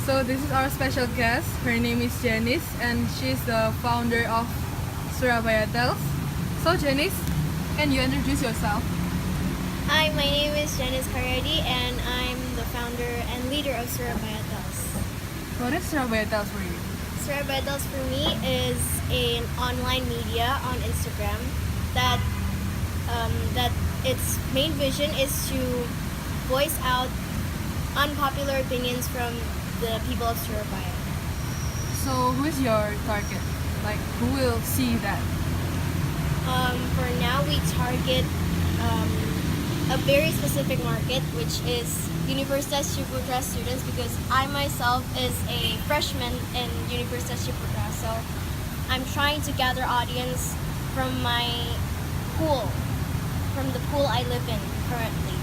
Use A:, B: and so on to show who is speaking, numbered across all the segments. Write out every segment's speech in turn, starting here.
A: So this is our special guest. Her name is Janice, and she's the founder of Surabaya Tells. So Janice, can you introduce yourself?
B: Hi, my name is Janice Karyadi and I'm the founder and leader of Surabaya Tells.
A: What is Surabaya Tells for you?
B: Surabaya Tells for me is an online media on Instagram that its main vision is to voice out unpopular opinions from the people of Surabaya.
A: So who is your target? Like who will see that?
B: For now, we target a very specific market, which is Universitas Ciputra students, because I myself is a freshman in Universitas Ciputra. So I'm trying to gather audience from my pool, from the pool I live in currently.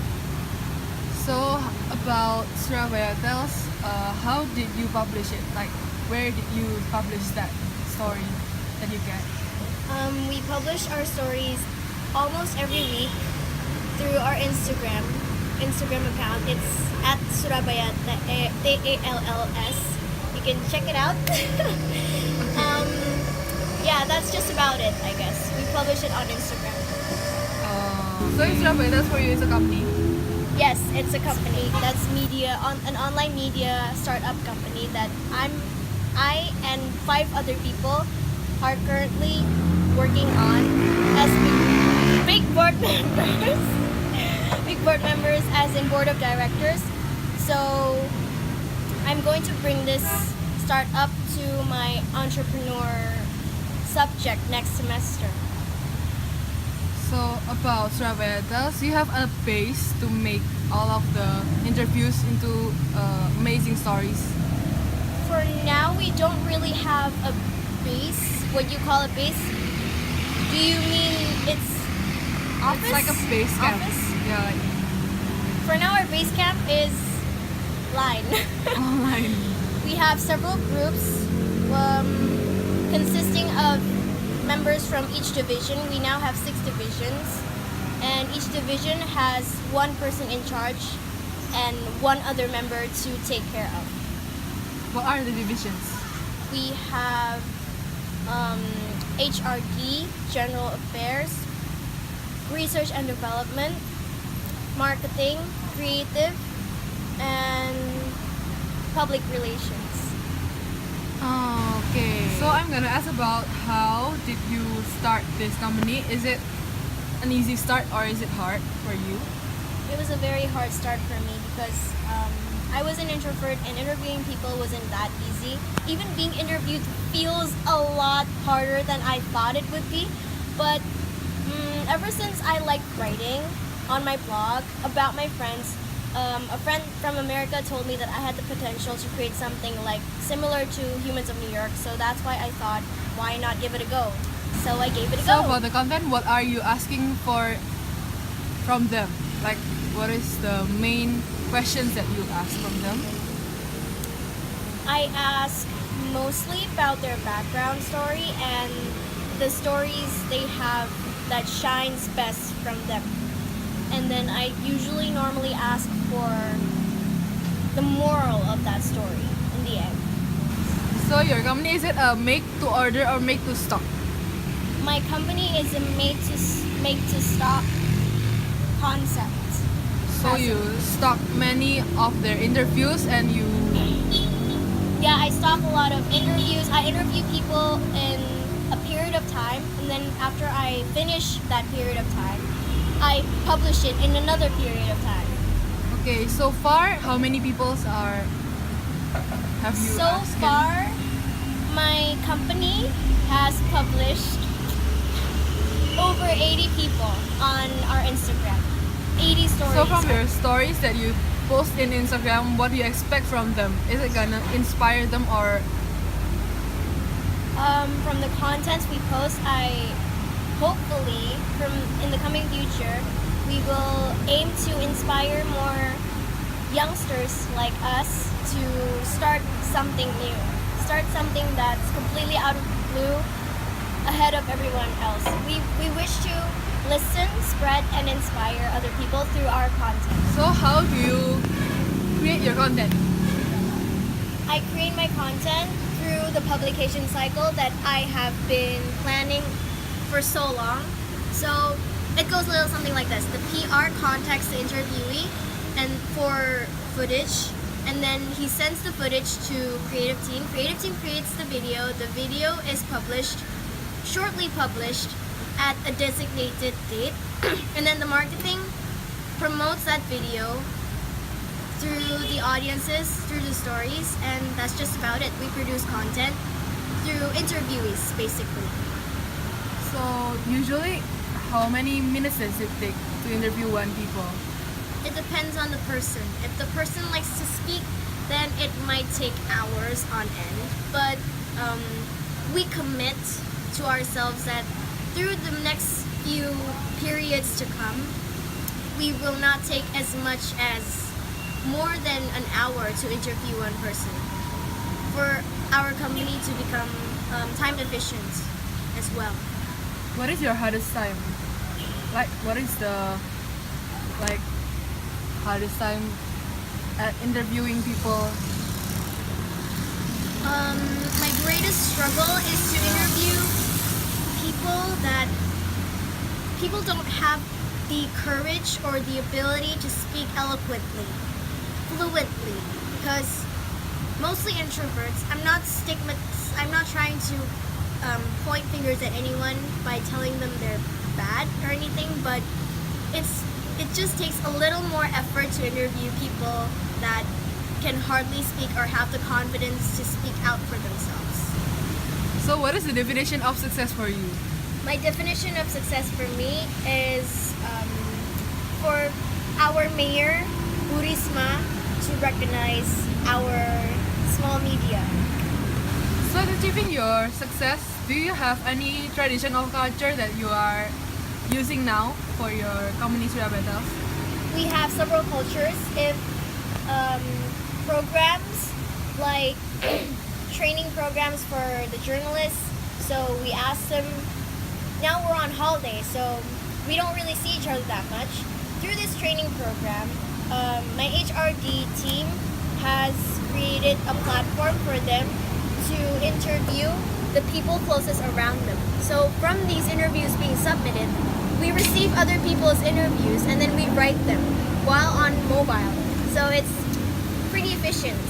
A: So about Surabaya Tells, how did you publish it? Like where did you publish that story that you get?
B: We publish our stories almost every week through our Instagram account. It's at Surabaya Tells. You can check it out. Yeah, that's just about it, I guess. We publish it on Instagram.
A: So Surabaya Tells for you is a company.
B: Yes, it's a company that's an online media startup company that I and 5 other people are currently working on as big board members. Big board members as in board of directors. So I'm going to bring this startup to my entrepreneur subject next semester.
A: So about Surabaya Tells, you have a base to make all of the interviews into amazing stories.
B: For now, we don't really have a base. What you call a base? Do you mean it's office?
A: It's like a base camp.
B: Office?
A: Yeah, like
B: For now, our base camp is line.
A: online.
B: We have several groups consisting of members from each division. We now have 6 divisions, and each division has one person in charge and one other member to take care of.
A: What are the divisions?
B: We have HRD, General Affairs, Research and Development, Marketing, Creative, and Public Relations.
A: Okay. So I'm gonna ask about how did you start this company? Is it an easy start or is it hard for you?
B: It was a very hard start for me because I was an introvert and interviewing people wasn't that easy. Even being interviewed feels a lot harder than I thought it would be. But ever since I liked writing on my blog about my friends, a friend from America told me that I had the potential to create something like similar to Humans of New York. So that's why I thought, why not give it a go? So I gave it a
A: So
B: go.
A: about the content, what are you asking for from them? Like what is the main questions that you ask from them?
B: I ask mostly about their background story and the stories they have that shines best from them. And then I usually normally ask for the moral of that story in the end.
A: So your company, is it a make to order or make to stock?
B: My company is a make to stock concept.
A: So you stock many of their interviews and you
B: Yeah, I stock a lot of interviews. I interview people in a period of time, and then after I finish that period of time, I publish it in another period of time.
A: Okay, so far how many people have you
B: So
A: asked?
B: far, my company has published over 80 people on our Instagram. 80 stories.
A: So from your stories that you post in Instagram, what do you expect from them? Is it gonna inspire them or
B: From the contents we post, I hopefully in the coming future we will aim to inspire more youngsters like us to start something new, start something that's completely out of the blue, ahead of everyone else. We wish to listen, spread, and inspire other people through our content.
A: so how do you create your content?
B: I create my content through the publication cycle that I have been planning for so long. So it goes a little something like this. The PR contacts the interviewee and for footage, and then he sends the footage to creative team. Creative team creates the video. The video is shortly published at a designated date, and then the marketing promotes that video through the audiences, through the stories, and that's just about it. We produce content through interviewees, basically.
A: So usually, how many minutes does it take to interview one people?
B: It depends on the person. If the person likes to speak, then it might take hours on end. But we commit to ourselves that through the next few periods to come, we will not take as much as more than an hour to interview one person for our company to become time efficient as well.
A: What is your hardest time? Like, what is the hardest time at interviewing people?
B: My greatest struggle is to interview people that people don't have the courage or the ability to speak eloquently, fluently, because mostly introverts. I'm not trying to point fingers at anyone by telling them they're bad or anything, but it just takes a little more effort to interview people that can hardly speak or have the confidence to speak out for themselves.
A: So what is the definition of success for you?
B: My definition of success for me is for our mayor, Burisma, to recognize our small media.
A: So achieving your success, do you have any traditional culture that you are using now for your company Surabaya Tells?
B: We have several cultures. If programs like training programs for the journalists, so we ask them. Now we're on holiday, so we don't really see each other that much. Through this training program, my HRD team has created a platform for them to interview the people closest around them. So from these interviews being submitted, we receive other people's interviews and then we write them while on mobile. So it's pretty efficient,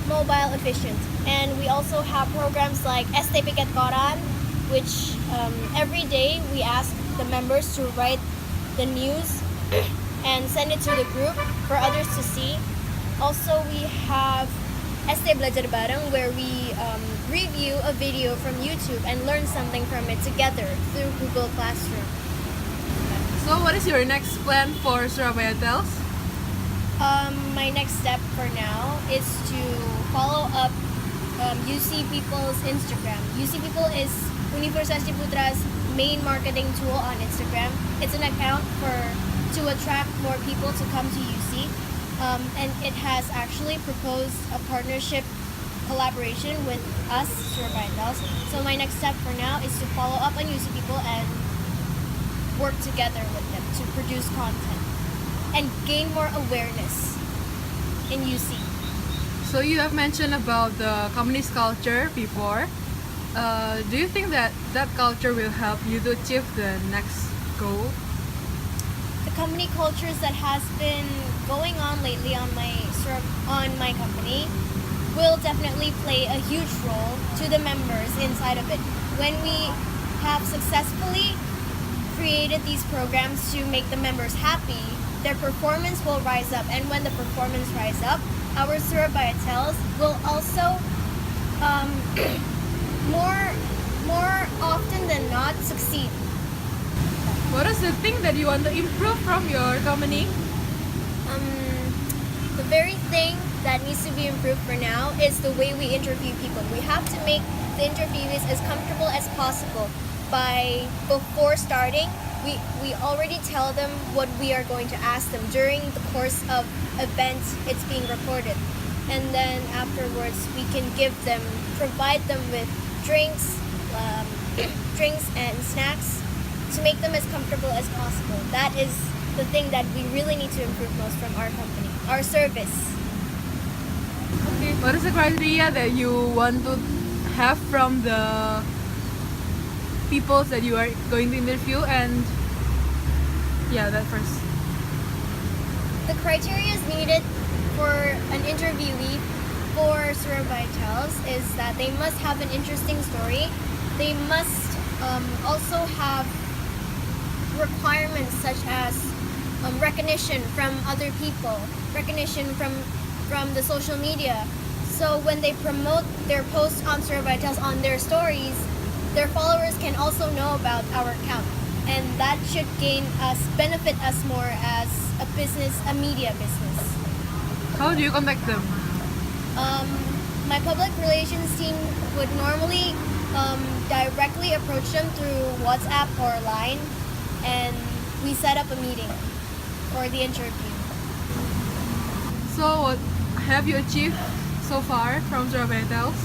B: mobile efficient. And we also have programs like ST Piket Koran, which every day we ask the members to write the news and send it to the group for others to see. Also, we have ST Belajar Bareng, where we review a video from YouTube and learn something from it together through Google Classroom.
A: So what is your next plan for Surabaya Tells?
B: My next step for now is to follow up UC People's Instagram. UC People is Universitas Ciputra's main marketing tool on Instagram. It's an account to attract more people to come to UC. And it has actually proposed a partnership collaboration with us, Surabaya Tells. So my next step for now is to follow up on UC People and work together with them to produce content and gain more awareness in UC.
A: So you have mentioned about the company's culture before. Do you think that culture will help you to achieve the next goal?
B: The company cultures that has been going on lately on my company will definitely play a huge role to the members inside of it. When we have successfully created these programs to make the members happy, their performance will rise up, and when the performance rise up, our Surabaya Tells will also more often than not succeed.
A: What is the thing that you want to improve from your company?
B: The very thing that needs to be improved for now is the way we interview people. We have to make the interviewees as comfortable as possible. Before starting, we already tell them what we are going to ask them during the course of event it's being recorded. And then afterwards, we can provide them with drinks and snacks to make them as comfortable as possible. That is the thing that we really need to improve most from our company, our service. Okay.
A: What is the criteria that you want to have from the people that you are going to interview? And yeah, that first.
B: The criteria is needed for an interviewee for Surabaya Tells is that they must have an interesting story. They must also have requirements such as recognition from other people, recognition from the social media. So when they promote their posts on Surabaya Tells on their stories, their followers can also know about our account, and that should benefit us more as a business, a media business.
A: How do you contact them?
B: My public relations team would normally directly approach them through WhatsApp or Line, and we set up a meeting for the interview.
A: So, what have you achieved so far from Surabaya Tells?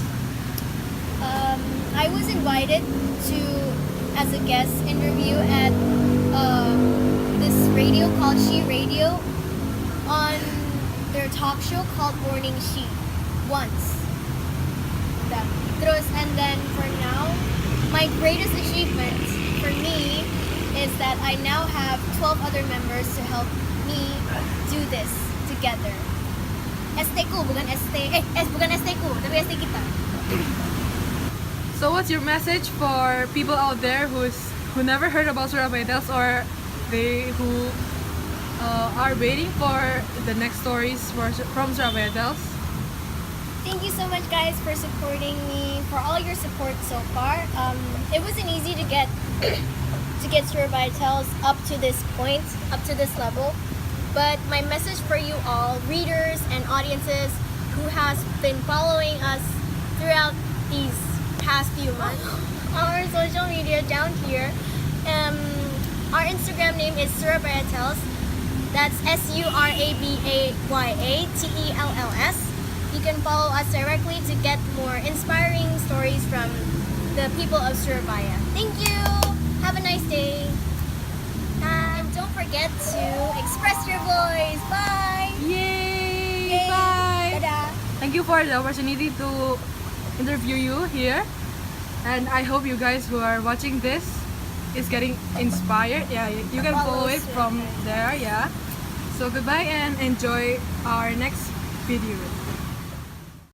B: I was invited to as a guest interview at this radio called She Radio on their talk show called Morning She once. And then for now, my greatest achievement for me is that I now have 12 other members to help me do this together. ST ku bukan ST bukan ST ku tapi ST kita.
A: So, what's your message for people out there who never heard about Surabaya Tells, or who are waiting for the next stories from Surabaya Tells?
B: Thank you so much, guys, for supporting me, for all your support so far. It wasn't easy to get Surabaya Tells up to this point, up to this level. But my message for you all, readers and audiences who has been following us throughout these past few months on our social media down here. Our Instagram name is Surabaya Tells. That's SurabayaTells. You can follow us directly to get more inspiring stories from the people of Surabaya. Thank you. Have a nice day. And don't forget to express your voice. Bye.
A: Yay!
B: Yay.
A: Bye!
B: Dadah.
A: Thank you for the opportunity to interview you here. And I hope you guys who are watching this is getting inspired. Yeah, you can follow it from there. Yeah. So goodbye and enjoy our next video.